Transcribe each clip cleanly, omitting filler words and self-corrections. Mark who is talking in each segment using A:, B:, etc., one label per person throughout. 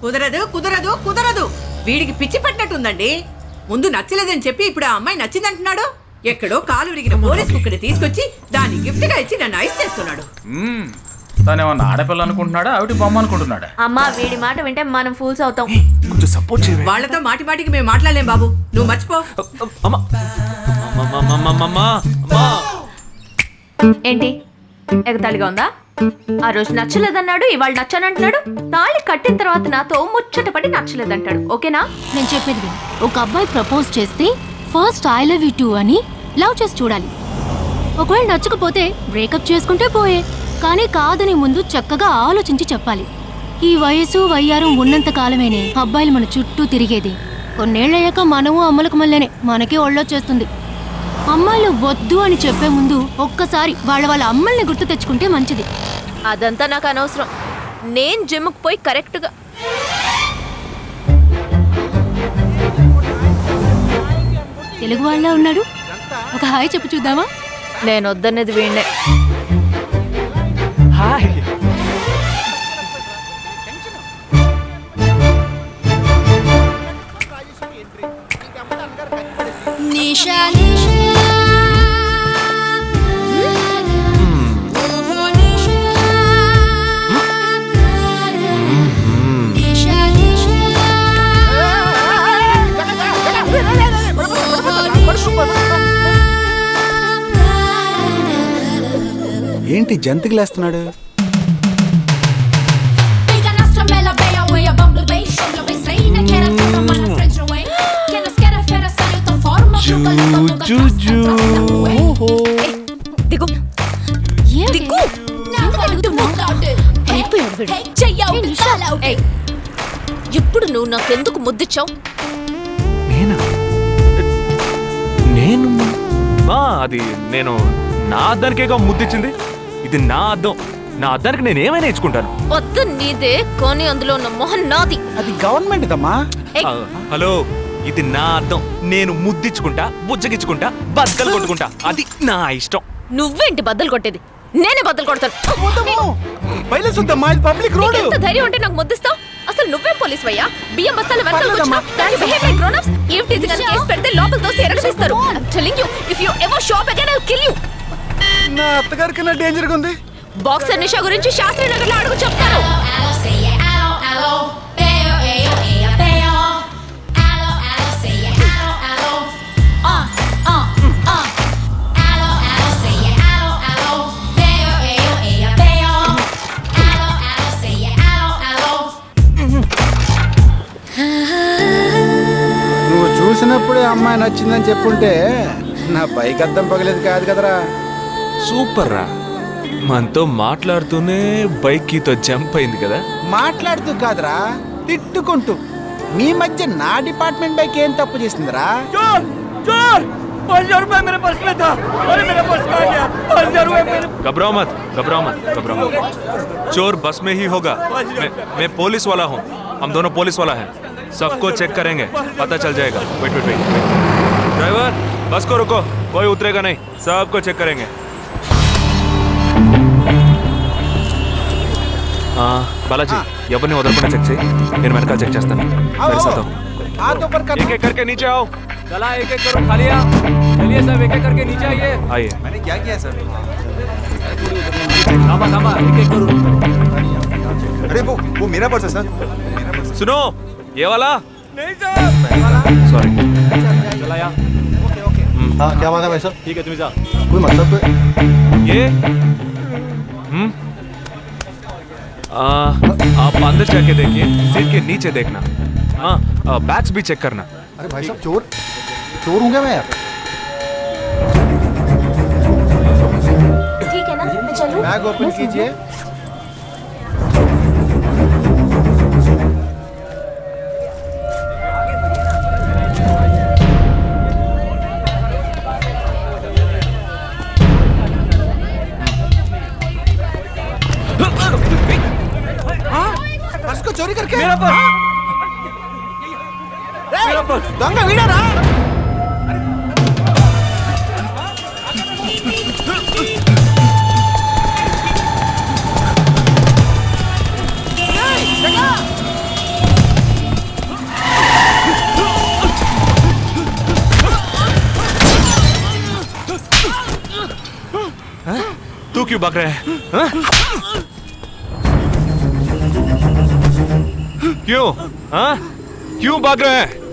A: కుదరదు కుదరదు కుదరదు. వీడికి పిచ్చి పట్టినట్టుందండి. ముందు నచ్చలేదని చెప్పి ఇప్పుడు ఆ అమ్మాయి నచ్చిందంటున్నాడు. ఎక్కడో కాలు విరిగిన పోలీస్ కుక్కని తీసుకొచ్చి దాన్ని గిఫ్ట్ గా ఇచ్చి నన్ను ఐస్ చేస్తున్నాడు.
B: తనేమన్నా ఆడపిల్ల అనుకుంటున్నాడా ఆవిడ బొమ్మ అనుకుంటున్నాడా?
C: అమ్మా వీడి మాట వింటే మనం ఫూల్స్ అవుతాం.
D: కొంచెం సపోర్ట్ చేయవే.
A: వాళ్ళతో మాటి మాటికి మేము మాట్లాడలేం బాబు, నువ్వు మర్చిపో.
D: అమ్మా
C: ఏంటి ఎగతాళిగా ఉందా? ఆ రోజు నచ్చలేదన్నాడు, ఇవాళ నచ్చానంటున్నాడు. తాళి కట్టిన తర్వాత నాతో ముచ్చటపడి నచ్చలేదంటాడు. ఓకేనా?
E: నేను చెప్పేది విను. ఒక అబ్బాయి ప్రపోజ్ చేస్తే first I love you two అని లవ్ చేసి చూడాలి. ఒకవేళ నచ్చకపోతే బ్రేకప్ చేసుకుంటే పోయే. కానీ కాదని ముందు చక్కగా ఆలోచించి చెప్పాలి. ఈ వయసు వయ్యారం ఉన్నంత కాలమేనే అబ్బాయిలు మన చుట్టూ తిరిగేది. కొన్నేళ్లయ్యాక మనము అమ్మలకు మళ్ళీనే మనకే ఒళ్ళొచ్చేస్తుంది. అమ్మాయిలు వద్దు అని చెప్పే ముందు ఒక్కసారి వాళ్ళ అమ్మల్ని గుర్తు తెచ్చుకుంటే మంచిది.
C: అదంతా నాకు అనవసరం. నేను జిమ్కి పోయి కరెక్ట్గా
E: తెలుగు వాళ్ళ ఉన్నాడు. ఒక హాయ్ చెప్పు చూద్దామా?
C: నేను వద్దనేది వీణ్ణే.
D: హాయ్.
F: ఏంటి జంతికలేస్తున్నాడు?
C: దిగు దిగు. ఇప్పుడు నువ్వు నాకెందుకు ముద్దిచ్చావు?
D: నేను అది నేను నా అద్దానికేగా ముద్దిచ్చింది. ఇది నా అద్దం. నా అద్దానికి నేను ఏమైనా ఇచ్చుకుంటాను.
C: వద్దు నీదే, కానీ అందులో ఉన్న మొహం నాది.
F: అది గవర్నమెంట్ దమ్మా.
D: హలో, ఇది నా అద్దం. నేను ముద్దిచ్చుకుంటా, బుజ్జగిచ్చుకుంటా, బద్దలు కొట్టుకుంటా. అది నా ఇష్టం.
C: నువ్వేంటి బద్దలు కొట్టేది? నేనే బద్దలు కొడతాను.
F: Public road.
C: ఎంత ధైర్యం ఉంటే నాకు ముద్దిస్తావు? అసలు నువ్వే పోలీస్ వయ్యా? బియ్యం బస్తాలు వెనకాల కూర్చున్నావు. దాన్ని behave like grown apps. Eve teasing అని కేసు పెడితే లోపల తోసి ఎరగదీస్తారు. I'm telling you, if you ever shop again, I'll kill you.
F: నా అత్తగారికి నా డేంజర్ గా ఉంది.
C: బాక్సర్ నిషా గురించి శాస్త్రి నగర్ లో అడుగు చెప్తారు.
F: నువ్వు చూసినప్పుడే అమ్మాయి నచ్చిందని చెప్పుంటే నా బైక్ అద్దం పగలేదు కాదు కదరా.
D: సూపర్ రా. మనతో మాట్లాడుతూనే బైక్ కీతో జంప్ అయింది కదా.
F: మాట్లాడుతూ కాదురా, తిట్టుకుంటూ. మీ మధ్య నా డిపార్ట్మెంట్ బైక్ ఏం తప్పు చేసిందిరా?
D: घबराओ मत, घबराओ मत, घबराओ मत. चोर बस में ही होगा. मैं पुलिस वाला हूँ. हम दोनों पुलिस वाला हैं. सबको चेक करेंगे, पता चल जाएगा. Wait wait wait. ड्राइवर, बस को रुको. कोई उतरेगा नहीं. सबको चेक करेंगे. बालाजी, ఎవరిని వదలకుండా చెక్ చేయి. నేను వెనకాల చెక్ చేస్తాను. मेरे साथ आओ. एक एक करके नीचे आओ.
G: चला एक एक करो खालिया. चलिए सब एक एक करके नीचे आइए.
D: आइए.
F: मैंने क्या किया सर?
G: थामा एक एक करो.
F: अरे वो मेरा पर्स है सर.
D: सुनो, ये वाला
G: नहीं सर.
D: सॉरी.
G: चला यार.
F: ओके. हाँ क्या बात है भाई साहब?
G: ठीक है तुम्हें जा.
F: कोई मतलब तो
D: ये आप अंदर जाके देखिए. सीट के नीचे देखना. हाँ, बैग्स भी चेक करना.
F: अरे भाई साहब चोर हूँ क्या मैं यार?
C: ठीक है ना, मैं चलूं?
F: बैग ओपन कीजिए. पर्स को चोरी करके
G: मेरा पर्स.
F: दंगा वीडरा.
D: क्यों भाग रहे हैं? हाँ? क्यों? हाँ? क्यों भाग रहे हैं?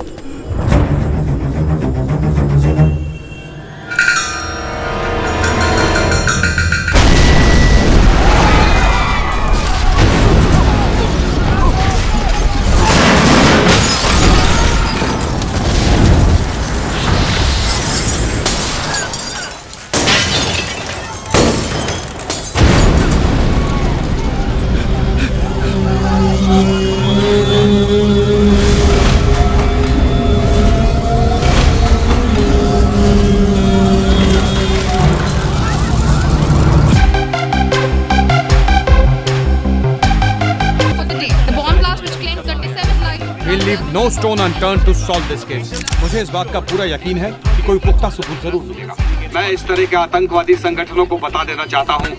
H: We'll leave no stone unturned to solve this case. मुझे इस बात का पूरा यकीन है कि कोई पुख्ता सबूत जरूर मिलेगा। मैं इस तरह के आतंकवादी संगठनों को बता देना चाहता हूँ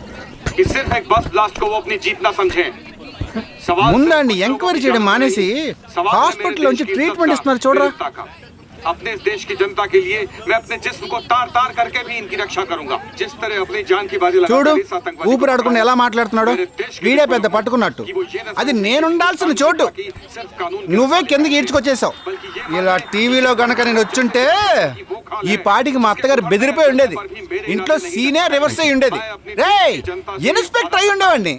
H: कि सिर्फ एक बस ब्लास्ट को वो अपनी जीत ना समझें।
F: ముందండి ఎంక్వైరీ చేయడం మానేసి హాస్పిటల్ నుంచి ట్రీట్మెంట్ ఇస్తున్నారు చూడరా.
H: अपने इस देश की जनता के लिए मैं अपने जिस्म को तार तार करके भी इनकी रक्षा करूंगा। जिस तरह अपनी जान की बाजी
F: చూడు
H: लगाकर इस आतंकवादी
F: ఊపిరి ఆడకుండా ఎలా మాట్లాడుతున్నాడు. వీడే పెద్ద పట్టుకున్నట్టు. అది నేనుండాల్సిన చోటు నువ్వే కిందకి ఈడ్చుకొచ్చేసావు. ఇలా టీవీలో గనక నేను వచ్చుంటే ఈ పాటికి మా అత్తగారు బెదిరిపోయి ఉండేది. ఇంట్లో సీనే రివర్స్ అయి ఉండేది. రేయ్ ఇన్స్పెక్టర్ అయి ఉండేవాడిని.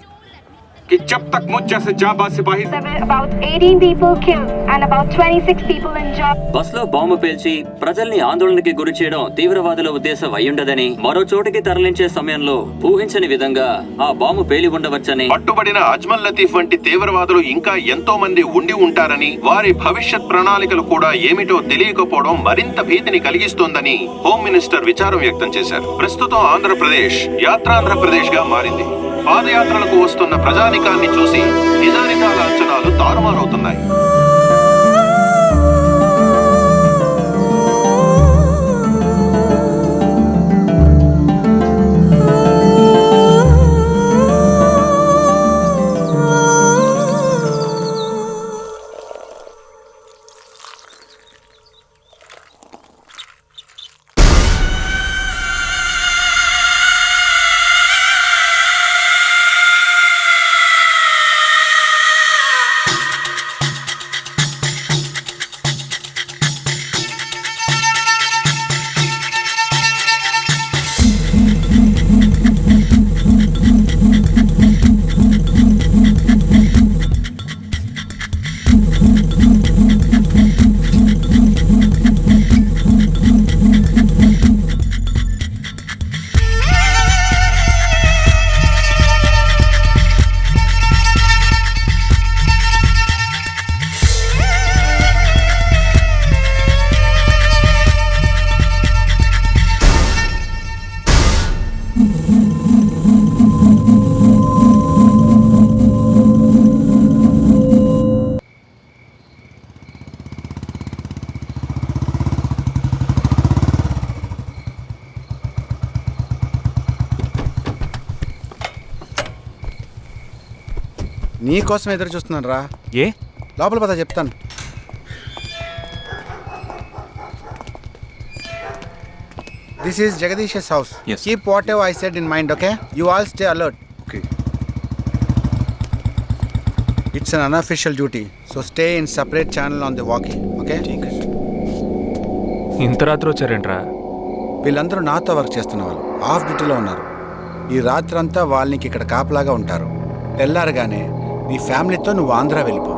H: कि जब तक मुझ जैसे जाबाज सिपाही
I: about 18 people killed and about 26 people injured.
J: బస్లో బాంబు పేల్చి ప్రజల్ని ఆందోళనకి గురి చేయడం తీవ్రవాదుల ఉద్దేశం అయ్యుండదని, మరో చోటికి తరలించే సమయంలో ఊహించని విధంగా ఆ బాంబు పేలి ఉండవచ్చని,
K: పట్టుబడిన అజ్మల్ లతీఫ్ వంటి తీవ్రవాదులు ఇంకా ఎంతో మంది ఉండి ఉంటారని, వారి భవిష్యత్ ప్రణాళికలు కూడా ఏమిటో తెలియకపోవడం మరింత భీతిని కలిగిస్తోందని హోమ్ మినిస్టర్ విచారం వ్యక్తం చేశారు. ప్రస్తుతం ఆంధ్రప్రదేశ్ యాత్రాంధ్రప్రదేశ్ గా మారింది. పాదయాత్రలకు వస్తున్న ప్రజానికాన్ని చూసి నిజానిజాల అంచనాలు తారుమారవుతున్నాయి.
F: నీ కోసం ఎదురు చూస్తున్నాను రా.
D: ఏ
F: లోపల పద చెప్తాను. This is Jagadish's house.
D: Yes.
F: Keep whatever I said in mind, okay? You all stay alert. Okay. It's an unofficial duty, so stay in separate channel on the walkie, okay?
D: ఇంత రాత్రి వచ్చారేంట్రా?
F: వీళ్ళందరూ నాతో వర్క్ చేస్తున్న వాళ్ళు of డ్యూటీలో ఉన్నారు. ఈ రాత్రంతా వాళ్ళకి ఇక్కడ కాపలాగా ఉంటారు. తెల్లారగానే నీ ఫ్యామిలీతో నువ్వు ఆంధ్ర వెళ్ళిపో.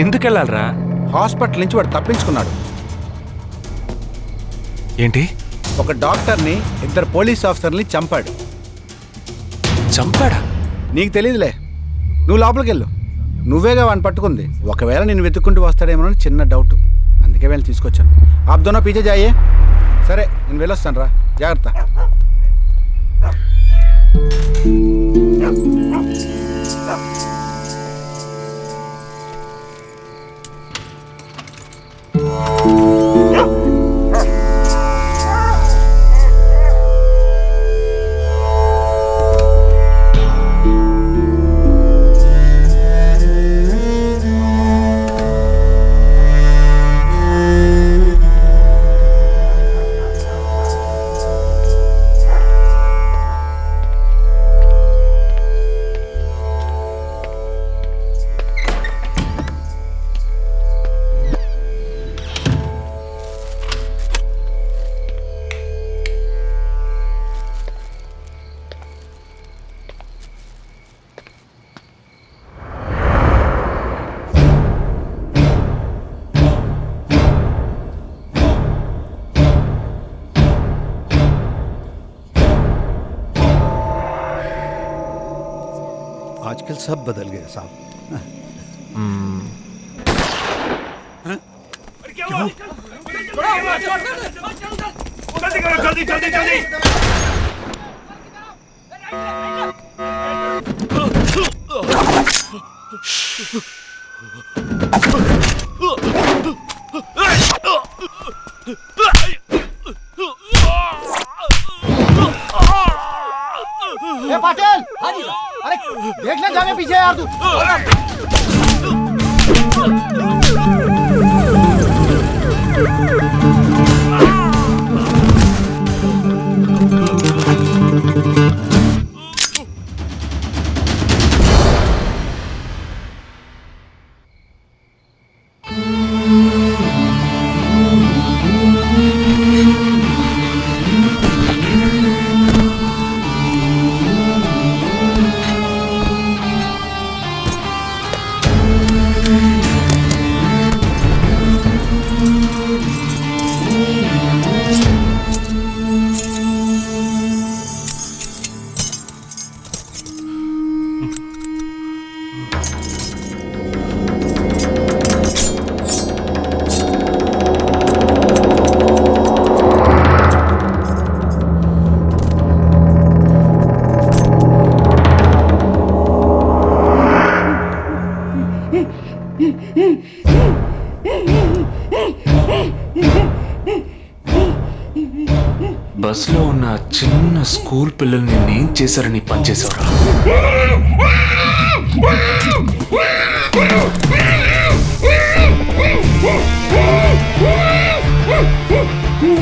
D: ఎందుకు వెళ్ళాలరా?
F: హాస్పిటల్ నుంచి వాడు తప్పించుకున్నాడు.
D: ఏంటి?
F: ఒక డాక్టర్ని, 2 పోలీస్ ఆఫీసర్ని చంపాడు.
D: చంపాడా?
F: నీకు తెలియదులే, నువ్వు లోపలికి వెళ్ళు. నువ్వేగా వాడిని పట్టుకుంది. ఒకవేళ నేను వెతుక్కుంటూ వస్తాడేమోనని చిన్న డౌట్, అందుకే వెళ్ళి తీసుకొచ్చాను. ఆప్ దోనో పీछे जाइए. సరే నేను వెళ్ళొస్తాను రా, జాగ్రత్త.
L: आजकल सब बदल गया साहब।
K: जल्दी जल्दी जल्दी
F: पाटिल, हाँ जी, अरे देख ले जाने पीछे यार तू।
D: బస్ లో ఉన్న చిన్న స్కూల్ పిల్లల్ని నేను చేశారని పనిచేసేవారా?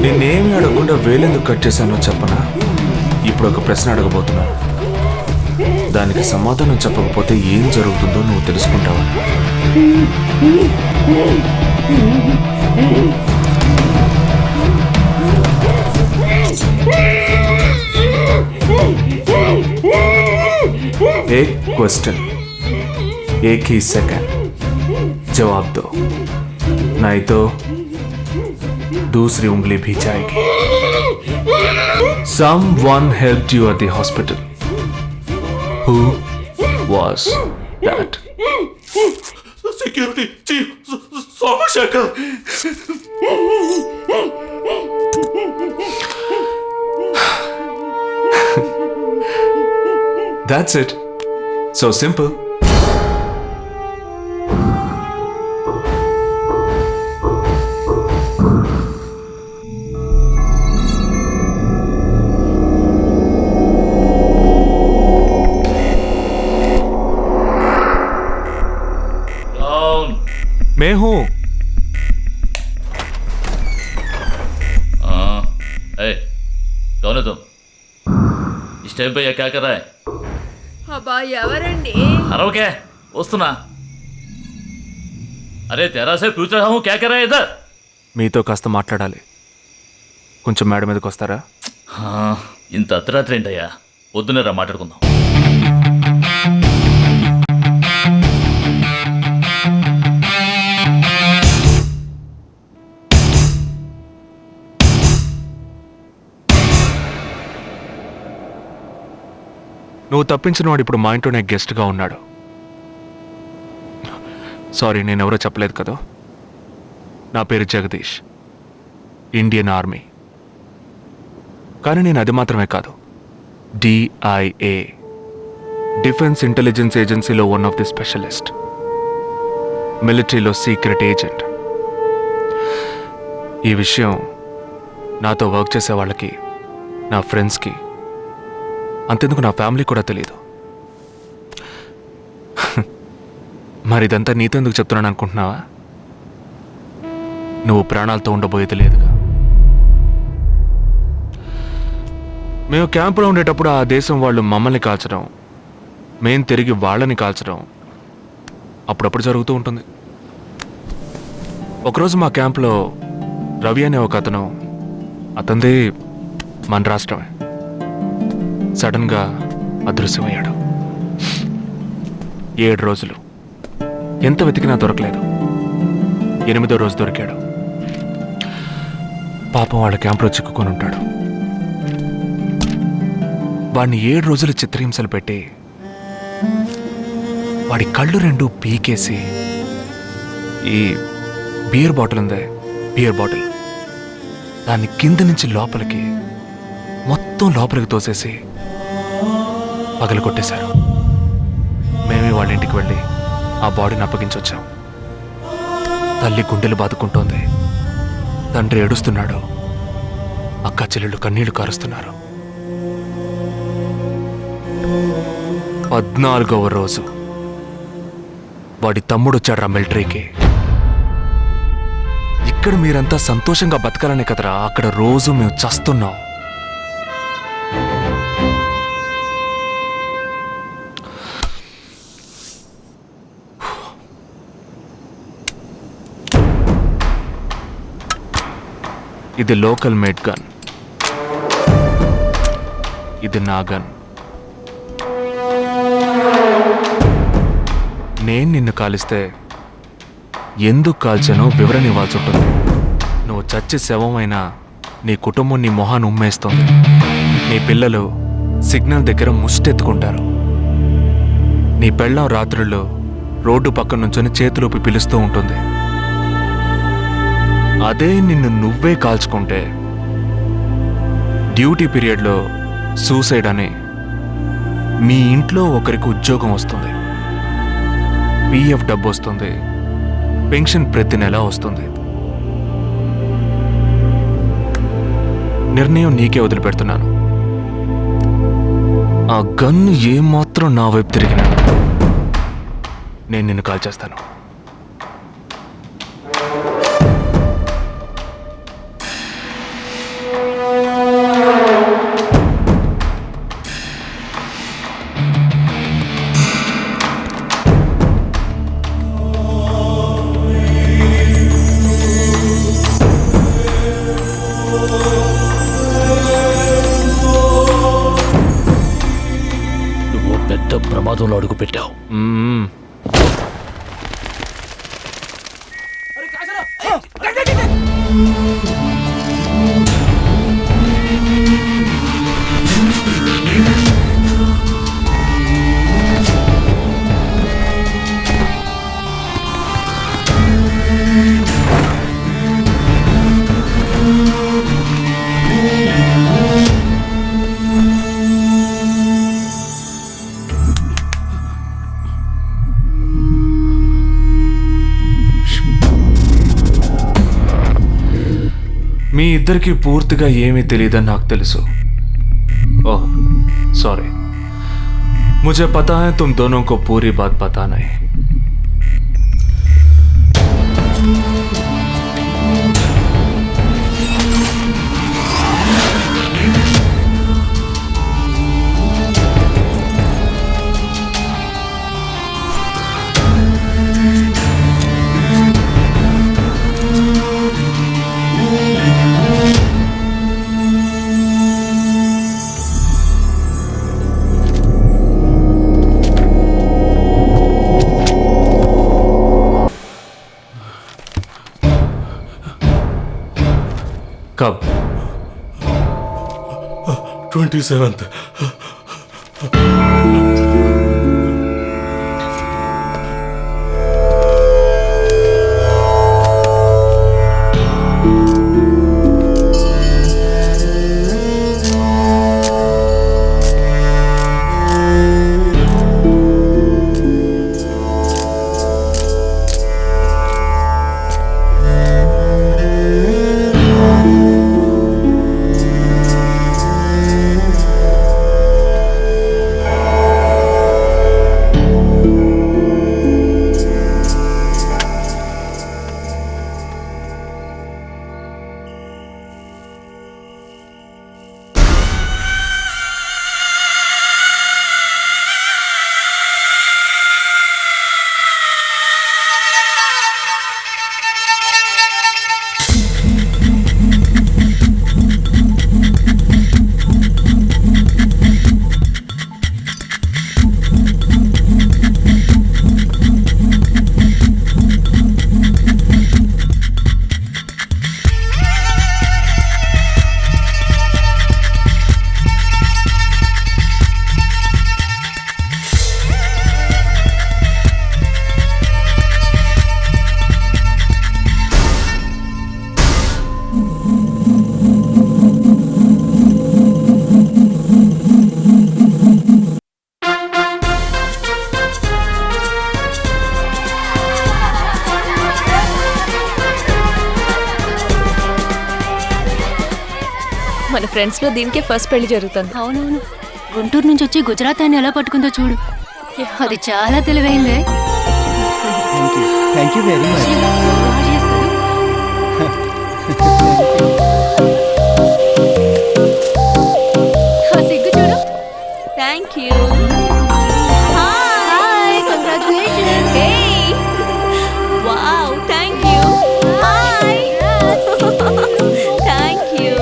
D: నేనేమి అడగకుండా వేలెందుకు కట్ చేశానో చెప్పనా? ఇప్పుడు ఒక ప్రశ్న అడగబోతున్నా. దానికి సమాధానం చెప్పకపోతే ఏం జరుగుతుందో నువ్వు తెలుసుకుంటావా? एक क्वेश्चन, एक ही सेकंड, जवाब दो, नहीं तो दूसरी उंगली भी जाएगी. Someone helped you at the hospital. Who was that?
K: Security chief Somashekar.
D: That's it. So simple. मैं हूँ.
M: कौन है तुम? इस टाइम पे ये क्या कर रहा है?
A: అబ్బా ఎవరండి?
M: अरे वस्तुना अरे तेरा से पूछ रहा हूँ क्या कर रहा है इधर?
D: మీతో కాస్త మాట్లాడాలి. కొంచెం మేడ మీదకి వస్తారా?
M: ఇంత అర్ధరాత్రి ఏంటయ్యా? పొద్దున్నే రా మాట్లాడుకుందాం.
D: నువ్వు తప్పించిన వాడు ఇప్పుడు మా ఇంట్లోనే గెస్ట్గా ఉన్నాడు. సారీ, నేనెవరో చెప్పలేదు కదా. నా పేరు జగదీష్, ఇండియన్ ఆర్మీ. కానీ నేను అది మాత్రమే కాదు, DIA, డిఫెన్స్ ఇంటెలిజెన్స్ ఏజెన్సీలో వన్ ఆఫ్ ది స్పెషలిస్ట్, మిలిటరీలో సీక్రెట్ ఏజెంట్. ఈ విషయం నాతో వర్క్ చేసే వాళ్ళకి, నా ఫ్రెండ్స్కి, అంతెందుకు నా ఫ్యామిలీ కూడా తెలియదు. మరి ఇదంతా నీతో ఎందుకు చెప్తున్నాను అనుకుంటున్నావా? నువ్వు ప్రాణాలతో ఉండబోయేది లేదుగా. మేము క్యాంపులో ఉండేటప్పుడు ఆ దేశం వాళ్ళు మమ్మల్ని కాల్చడం, మేం తిరిగి వాళ్ళని కాల్చడం అప్పుడప్పుడు జరుగుతూ ఉంటుంది. ఒకరోజు మా క్యాంప్లో రవి అనే ఒక అతను, అతనిది మన రాష్ట్రమే, సడన్గా అదృశ్యమయ్యాడు. 7 రోజులు ఎంత వెతికినా దొరకలేదు. 8వ రోజు దొరికాడు. పాపం వాళ్ళ క్యాంప్లో చిక్కుకొని ఉంటాడు. వాడిని 7 రోజులు చిత్రహింసలు పెట్టి వాడి కళ్ళు రెండు పీకేసి ఈ బియర్ బాటిల్ ఉందే, బియర్ బాటిల్, దాన్ని కింద నుంచి లోపలికి మొత్తం లోపలికి తోసేసి పగలు కొట్టేశారు. మేమే వాళ్ళ ఇంటికి వెళ్ళి ఆ బాడీని అప్పగించొచ్చాం. తల్లి గుండెలు బాదుకుంటోంది, తండ్రి ఏడుస్తున్నాడు, అక్క చెల్లెళ్ళు కన్నీళ్లు కారుస్తున్నారు. 14వ రోజు వాడి తమ్ముడు వచ్చాడు రా మిలిటరీకి. ఇక్కడ మీరంతా సంతోషంగా బతకాలనే కదరా అక్కడ రోజు మేము చస్తున్నాం. ఇది లోకల్ మేడ్ గన్, ఇది నా గన్. నేను నిన్ను కాలిస్తే ఎందుకు కాల్చానో వివరణ ఇవ్వాల్సి ఉంటుంది. నువ్వు చచ్చి శవమైనా నీ కుటుంబం నీ మొహాన్ని ఉమ్మేస్తుంది. నీ పిల్లలు సిగ్నల్ దగ్గర ముష్టెత్తుకుంటారు. నీ పెళ్ళం రాత్రుల్లో రోడ్డు పక్కన నుంచొని చేతులూపి పిలుస్తూ ఉంటుంది. అదే నిన్ను నువ్వే కాల్చుకుంటే డ్యూటీ పీరియడ్లో సూసైడ్ అని మీ ఇంట్లో ఒకరికి ఉద్యోగం వస్తుంది, పిఎఫ్ డబ్బు వస్తుంది, పెన్షన్ ప్రతి నెల వస్తుంది. నిర్ణయం నీకే వదిలిపెడుతున్నాను. ఆ గన్ను ఏమాత్రం నా వైపు తిరిగినా నేను నిన్ను కాల్చేస్తాను.
M: ప్రమాదంలో అడుగు పెట్టావు.
D: మీ ఇద్దరికి పూర్తిగా ఏమీ తెలియదని నాకు తెలుసు. ओह सॉरी, मुझे पता है तुम दोनों को पूरी बात पता नहीं. कब?
L: 27th.
C: ఫ్రెండ్స్ లో దీనికే ఫస్ట్ పెళ్లి జరుగుతుంది.
E: అవునవును, గుంటూరు నుంచి వచ్చి గుజరాత్ అని ఎలా పట్టుకుందో చూడు. అది చాలా తెలివైందే.
F: Thank you very much.
E: సిగ్గు చూడు.
C: Thank you.
E: Hi, congratulations.
C: Hey wow, thank you. Hi. Thank you.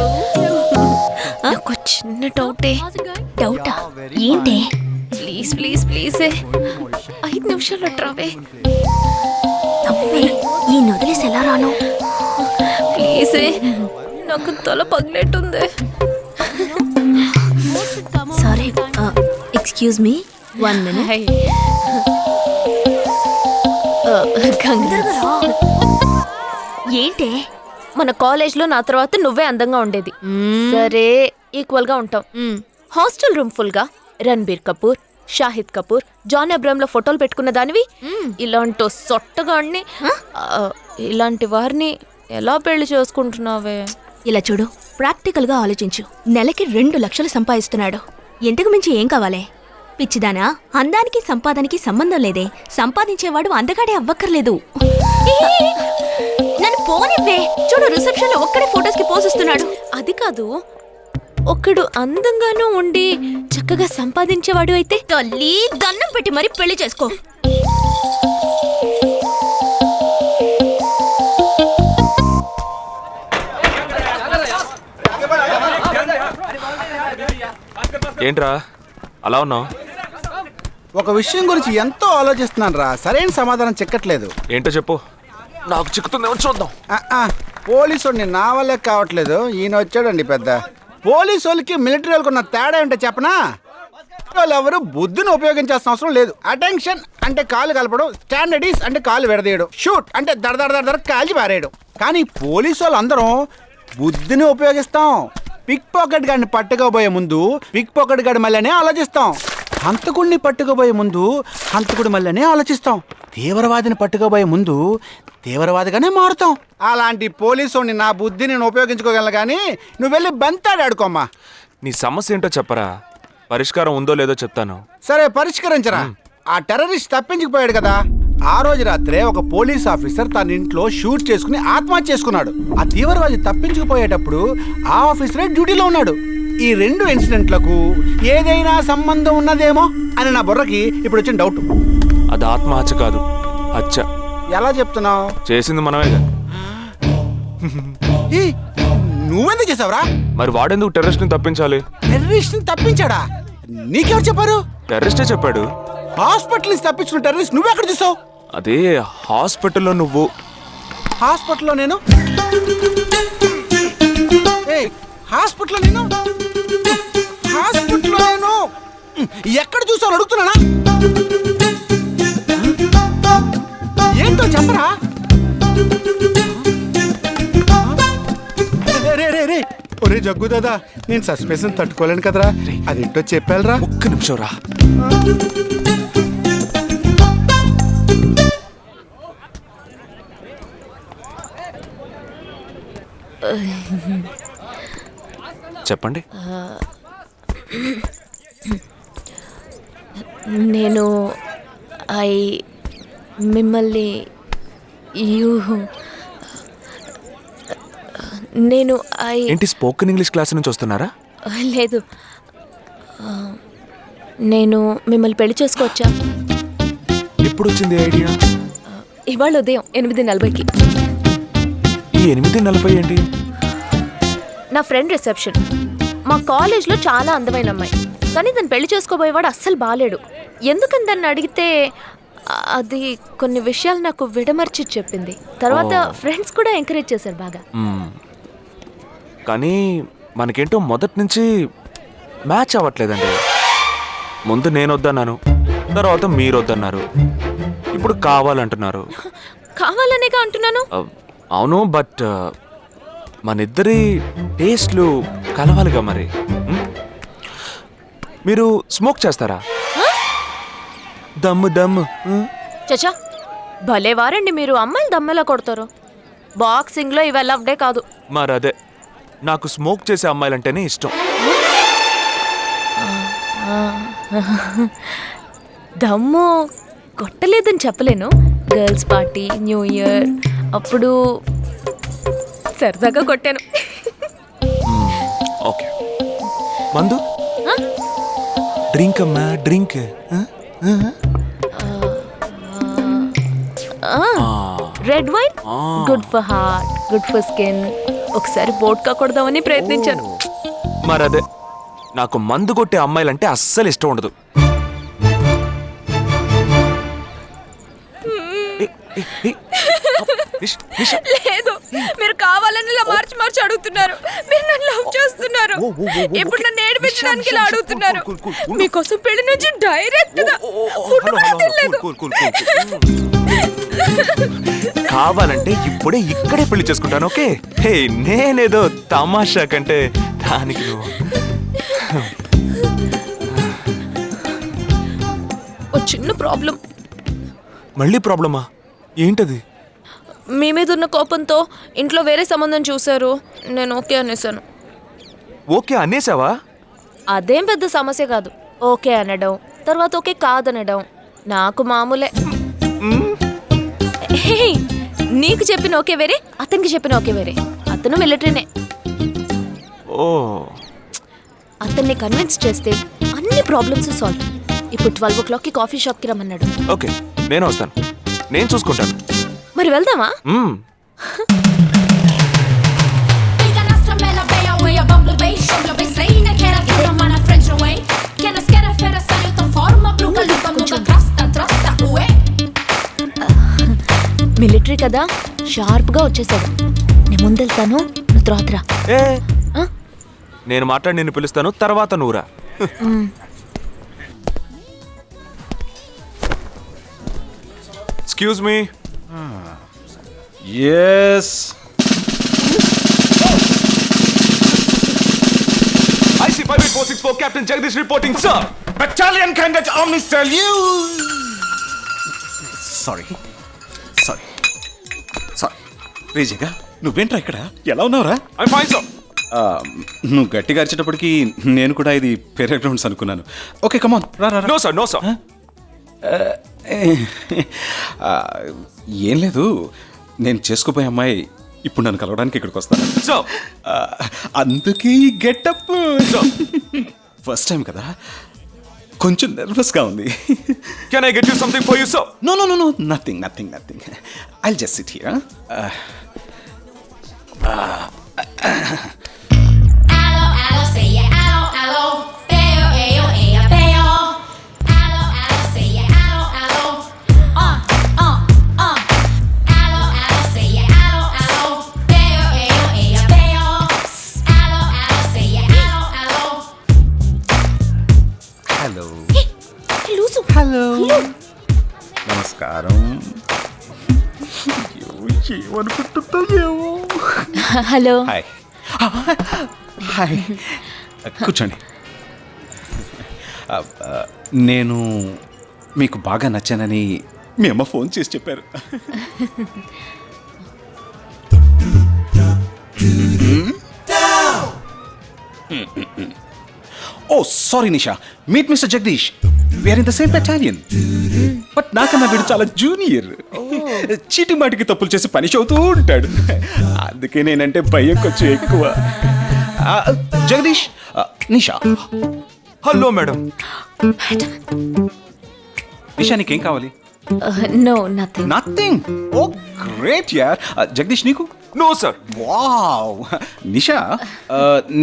C: నాకు చిన్న డౌటా?
E: ఏంటి?
C: ప్లీజ్ ప్లీజ్ ప్లీజ్ 5 నిమిషాలు ట్రావే.
E: ఈ నదిలేసి ఎలా రాను?
C: ప్లీజ్, నాకు తల పగిలేట్టుంది.
E: Sorry, excuse me, 1 minute.
C: ఏంటి? మన కాలేజ్ లో నా తర్వాత నువ్వే అందంగా ఉండేది. సరే, ఈక్వల్ గా ఉంటాం. హాస్టల్ రూమ్ ఫుల్ గా రణబీర్ కపూర్, షాహిద్ కపూర్, జాన్ అబ్రామ్ లో ఫోటోలు పెట్టుకున్న దానివి ఇలాంటి సొట్టగాడిని, ఇలాంటి వారిని ఎలా పెళ్లి చేసుకుంటున్నావే?
E: ఇలా చూడు, ప్రాక్టికల్ గా ఆలోచించు. నెలకి 2 లక్షలు సంపాదిస్తున్నాడు. ఇంతకు మించి ఏం కావాలే? పిచ్చిదానా, అందానికి సంపాదనకి సంబంధం లేదే. సంపాదించేవాడు అందగాడే అవ్వక్కర్లేదు. నన్ను పోనివ్వే. చూడు, రిసెప్షన్ లో ఒక్కడే ఫోటోస్ కి పోసిస్తున్నాడు.
C: అది కాదు, ఒకడు అందంగానూ ఉండి చక్కగా సంపాదించేవాడు అయితే
E: తల్లి దండం పెట్టి మరి పెళ్లి చేసుకో.
D: ఏంట్రా అలా ఉన్నావు?
F: ఒక విషయం గురించి ఎంతో ఆలోచిస్తున్నాను రా, సరైన సమాధానం చిక్కట్లేదు.
D: ఏంటో చెప్పు, నాకు చిక్కుతుందేమో చూద్దాం.
F: పోలీసు వాడిని నా వల్లే కావట్లేదు. ఈయన వచ్చాడండి పెద్ద. పోలీసు వాళ్ళకి మిలిటరీ వాళ్ళకి ఉన్న తేడా ఏంటో చెప్పనా? వాళ్ళు ఎవరు బుద్ధిని ఉపయోగించాల్సిన అవసరం లేదు. అటెన్షన్ అంటే కాలు కలపడం, స్టాండర్డీస్ అంటే కాలు విడదీయడం, షూట్ అంటే దడ కాల్చి పారేయడం. కానీ పోలీసు వాళ్ళు అందరం బుద్ధిని ఉపయోగిస్తాం. పిక్ పాకెట్ గాడిని పట్టుకోబోయే ముందు పిక్ పాకెట్ గాడి మళ్ళీనే ఆలోచిస్తాం. హంతకుడిని పట్టుకోబోయే ముందు హంతకుడి మళ్ళీనే ఆలోచిస్తాం. తీవ్రవాదిని పట్టుకోబోయే ముందు తీవ్రవాదిగానే మారుతాం. అలాంటి పోలీసుని నా బుద్ధిని నేను ఉపయోగించుకోగలను, కానీ నువ్వు వెళ్ళి బంతాడు ఆడుకోమ్మా.
D: నీ సమస్య ఏంటో చెప్పరా, పరిష్కారం ఉందో లేదో చెప్తాను.
F: సరే, పరిష్కరించరా. ఆ టెర్రరిస్ట్ తప్పించుకుపోయాడు కదా, ఆ రోజు రాత్రే ఒక పోలీస్ ఆఫీసర్ తన ఇంట్లో షూట్ చేసుకుని ఆత్మహత్య చేసుకున్నాడు. ఆ తీవ్రవాది తప్పించుకుపోయేటప్పుడు ఆ ఆఫీసరే డ్యూటీలో ఉన్నాడు. ఈ 2 ఇన్సిడెంట్లకు ఏదైనా సంబంధం ఉన్నదేమో అని నా బుర్రకి ఇప్పుడు వచ్చిన డౌట్.
D: అది ఆత్మహత్య కాదు, హత్య.
F: ఎలా చెప్తున్నావు?
D: చేసింది మనమేగా.
F: నువ్వెందుకు చేసావురా?
D: మరి వాడెందుకు టెర్రరిస్ట్ ని తప్పించాలి?
F: టెర్రరిస్ట్ ని తప్పించాడా? నీకెవరు చెప్పారు?
D: టెర్రరిస్టే చెప్పాడు.
F: హాస్పిటల్ నుంచి తప్పించిన టెర్రరిస్ట్ నువ్వెక్కడ చూసావు?
D: అదే హాస్పిటల్లో నువ్వు.
F: హాస్పిటల్లో నేను? హాస్పిటల్లో నేను? హాస్పిటల్లో నేను ఎక్కడ చూసావు అడుగుతున్నానా? ఏంటో చెప్పరా? రే ఒరే జగ్గు దాదా, నేను సస్పెన్షన్ తట్టుకోలేను కదరా. అదేంటో చెప్పాలరా.
D: ఒక్క నిమిషం రా. చెప్పండి.
C: నేను మిమ్మల్ని నేను
D: ఏంటి, స్పోకెన్ ఇంగ్లీష్ క్లాస్ నుంచి వస్తున్నారా?
C: లేదు, నేను మిమ్మల్ని పెళ్లి చేసుకోవచ్చా?
D: ఎప్పుడు వచ్చింది ఐడియా?
C: ఇవాళ ఉదయం 8:40కి.
D: ఈ 8:40 ఏంటి?
C: నా ఫ్రెండ్ రిసెప్షన్. మా కాలేజ్లో చాలా అందమైన అమ్మాయి, కానీ దాన్ని పెళ్లి చేసుకోబోయేవాడు అస్సలు బాలేడు. ఎందుకని దాన్ని అడిగితే అది కొన్ని విషయాలు నాకు విడమర్చి చెప్పింది. తర్వాత ఫ్రెండ్స్ కూడా ఎంకరేజ్ చేశారు బాగా.
D: కానీ మనకేంటో మొదటి నుంచి మ్యాచ్ అవ్వట్లేదండి. ముందు నేను వద్దన్నాను, తర్వాత మీరు వద్దన్నారు, ఇప్పుడు కావాలంటున్నారు.
C: కావాలనేగా అంటున్నాను.
D: అవును, బట్ మనిద్దరి టేస్ట్లు కలవాలిగా. మరి మీరు స్మోక్ చేస్తారా? దమ్ము దమ్ము.
C: చచ్చా, భలే వారండి మీరు. అమ్మాయిలు దమ్మెలా కొడతారు. బాక్సింగ్లో ఇవి లవ్డే కాదు.
D: మరి అదే నాకు స్మోక్ చేసే అమ్మాయిలంటేనే ఇష్టం.
C: దమ్ము కొట్టలేదని చెప్పలేను. గర్ల్స్ పార్టీ, న్యూ ఇయర్ అప్పుడు సరదాగా కొట్టాను.
D: ఓకే, మందు డ్రింక్ అమ్మా, drink.
C: Red wine good for heart, good for skin. ఒకసారి వోడ్కా కొడదామని ప్రయత్నించాను.
D: మరదే, నాకు మందు కొట్టే అమ్మాయిలంటే అస్సలు ఇష్టం ఉండదు.
C: లేదు, మీరు కావాలని ఇలా మార్చి మార్చి అడుగుతున్నారు. మీరు నన్ను లవ్ చేస్తున్నారు. ఇప్పుడు నన్ను ఏడిపించడానికి ఇలా అడుగుతున్నారు. మీకోసం పెళ్లి నుంచి డైరెక్ట్ గా ఫుడ్ కూడా తినలేదు.
D: కావాలంటే ఇప్పుడే ఇక్కడే పెళ్లి చేసుకుంటాను. ఓకే, హే, నేనేదో తమాషా కంటే దానికి
C: ఓ చిన్న ప్రాబ్లం.
D: మళ్ళీ ప్రాబ్లమా? ఏంటది?
C: మీ మీద ఉన్న కోపంతో ఇంట్లో వేరే సంబంధం చూశారు. నేను ఓకే అనేసాను.
D: ఓకే అనేసావా?
C: అదేం పెద్ద సమస్య కాదు. ఓకే అనడం, తర్వాత ఓకే కాదనడం నాకు మామూలే. హే, నీకు చెప్పిన ఓకే వేరే, అతనికి చెప్పిన ఓకే వేరే. అతను మిలిటరీనే.
D: ఓ,
C: అతన్ని కన్విన్స్ చేస్తే అన్ని ప్రాబ్లమ్స్ సాల్వ్. ఇప్పుడు 12 o'clockకి కాఫీ షాప్కి రమ్మన్నాడు.
D: ఓకే, నేను వస్తాను, నేను చూసుకుంటాను.
C: మరి వెళ్దామా? మిలిటరీ కదా, షార్ప్ గా వచ్చేసాడు. నేను ముందెళ్తాను, నువ్వు తర్వాత రా.
D: నేను మాట్లాడి నిన్ను పిలుస్తాను, తర్వాత నువ్వురా. Excuse me.
L: Yes.
D: IC 58464 Captain Jagdish reporting, sir.
L: Battalion Cadet Army salute. Sorry. రేజేగా, నువ్వేంట్రా ఇక్కడ? ఎలా ఉన్నావురా?
D: I'm fine, sir.
L: నువ్వు గట్టిగా అరిచేటప్పటికి నేను కూడా ఇది పేరే గ్రౌండ్స్ అనుకున్నాను. ఓకే, కమాన్, రా.
D: No, sir.
L: ఏం లేదు, నేను చేసుకోపోయే అమ్మాయి ఇప్పుడు నన్ను కలవడానికి ఇక్కడికి వస్తాను. అందుకే ఈ గెటప్. ఫస్ట్ టైం కదా, కొంచెం నర్వస్గా ఉంది.
D: Can I get you something for you, sir?
L: No. Nothing. I'll just sit here.
E: Allo, say yeah, allo, bayo, ayo, ayo, bayo. Allo, say yeah, allo, allo, say yeah, allo, bayo, ayo, ayo, bayo. Allo, say yeah, allo.
L: Hello. నమస్కారం. ఏమనుకుంటుందో ఏమో.
C: Hello.
L: Hi. కూర్చోండి. నేను మీకు బాగా నచ్చానని మీ అమ్మ phone చేసి చెప్పారు. Oh sorry Nisha, meet mister Jagadish. We're in the same battalion. But నాకన్నా వీడు చాలా జూనియర్. చీటి మాటికి తప్పులు చేసి పని అవుతూ ఉంటాడు. అందుకే నేనంటే భయం కొంచెం ఎక్కువ. జగదీష్, నిషా.
D: Hello madam.
L: నిషా, నీకేం కావాలి?
C: No, nothing.
L: Nothing? Oh great యార్. జగదీష్, నీకు?
D: No sir.
L: వావ్. నిషా,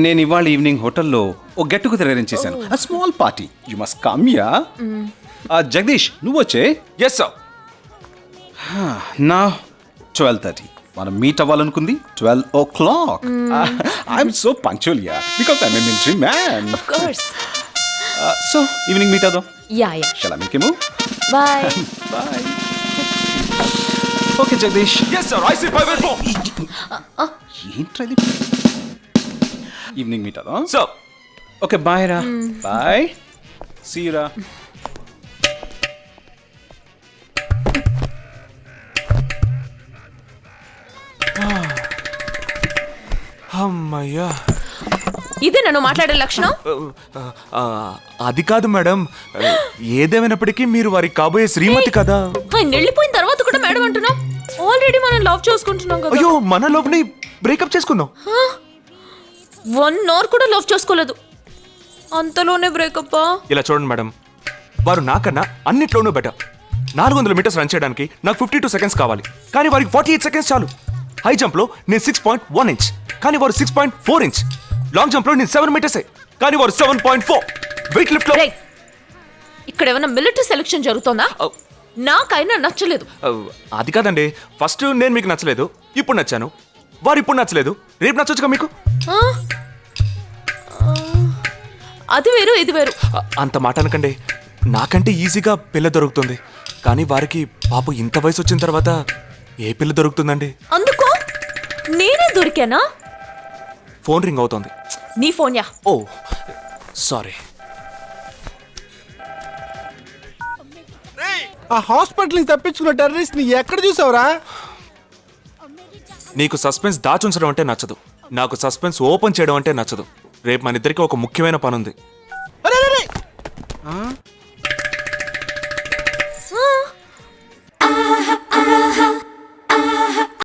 L: నేను ఇవాళ ఈవినింగ్ హోటల్లో ఓ గెట్ టుగెదర్ అరేంజ్ చేశాను. Small party. You must come yeah. Jagadish, నువ్వు వచ్చే.
D: Yes sir.
L: నా 12:30 మనం మీట్ అవ్వాలనుకుంది 12 o'clock. I'm so punctual yeah, because I'm a military man.
C: Of course.
L: So evening meet అవుదాం.
C: Yeah.
L: Shall I make you move?
C: Bye.
L: Okay Jagadish.
D: Yes sir. IC 584.
L: ఏంట్రా ఇది? Evening meet అవుదాం.
D: Sir.
L: Okay, bye రా. Bye. See you రా.
D: అమ్మయ్యా.
C: ఇదే నన్ను మాట్లాడే లక్షణం.
D: అది కాదు మేడం, ఏదేమైనప్పటికీ మీరు వారి కాబోయే శ్రీమతి కదా.
C: ఆయన వెళ్ళిపోయిన తర్వాత కూడా మేడం అంటున్నావు. ఆల్రెడీ మనం లవ్ చేసుకుంటున్నాం కదా.
D: అయ్యో, మన లవ్ ని బ్రేకప్ చేసుకుందాం.
C: 1 hour కూడా లవ్ చేసుకోలేదు, అంతలోనే బ్రేకప్.
D: ఇలా చూడండి మేడం, వారు నాకన్నా అన్నిట్లోనూ బెటర్. 400 మీటర్స్ రన్ చేయడానికి నాకు 52 సెకండ్స్ కావాలి, కానీ వారికి 48 సెకండ్స్ చాలు. హై జంప్ లో నేను 6.1 ఇంచ్, కానీ వారు 6.4 ఇంచ్. లాంగ్ జంప్ లో నేను 7 మీటర్స్, కానీ వారు 7.4. వెయిట్ లిఫ్ట్ లో
C: ఇక్కడ ఏమైనా మిలిటరీ సెలక్షన్ జరుగుతుందా? నాకైనా నచ్చలేదు.
D: అది కాదండి, ఫస్ట్ నేను మీకు నచ్చలేదు, ఇప్పుడు నచ్చాను. వారు ఇప్పుడు నచ్చలేదు, రేపు నచ్చొచ్చుగా మీకు.
C: అది వేరు ఇది వేరు.
D: అంత మాట అనకండి, నాకంటే ఈజీగా పిల్ల దొరుకుతుంది, కానీ వారికి పాప ఇంత వయసు వచ్చిన తర్వాత ఏ పిల్ల దొరుకుతుందండి?
C: అందుకో నేనే దొరికానా?
D: ఫోన్ రింగ్ అవుతోంది.
C: నీ ఫోన్ యా?
D: ఓ సారీ.
F: ఆ హాస్పిటల్ నుంచి తప్పించుకున్న టెర్రరిస్ట్ ని ఎక్కడ చూసావురా?
D: నీకు సస్పెన్స్ దాచుంచడం అంటే నచ్చదు, నాకు సస్పెన్స్ ఓపెన్ చేయడం అంటే నచ్చదు. రేపు మన ఇద్దరికి ఒక ముఖ్యమైన పని ఉంది.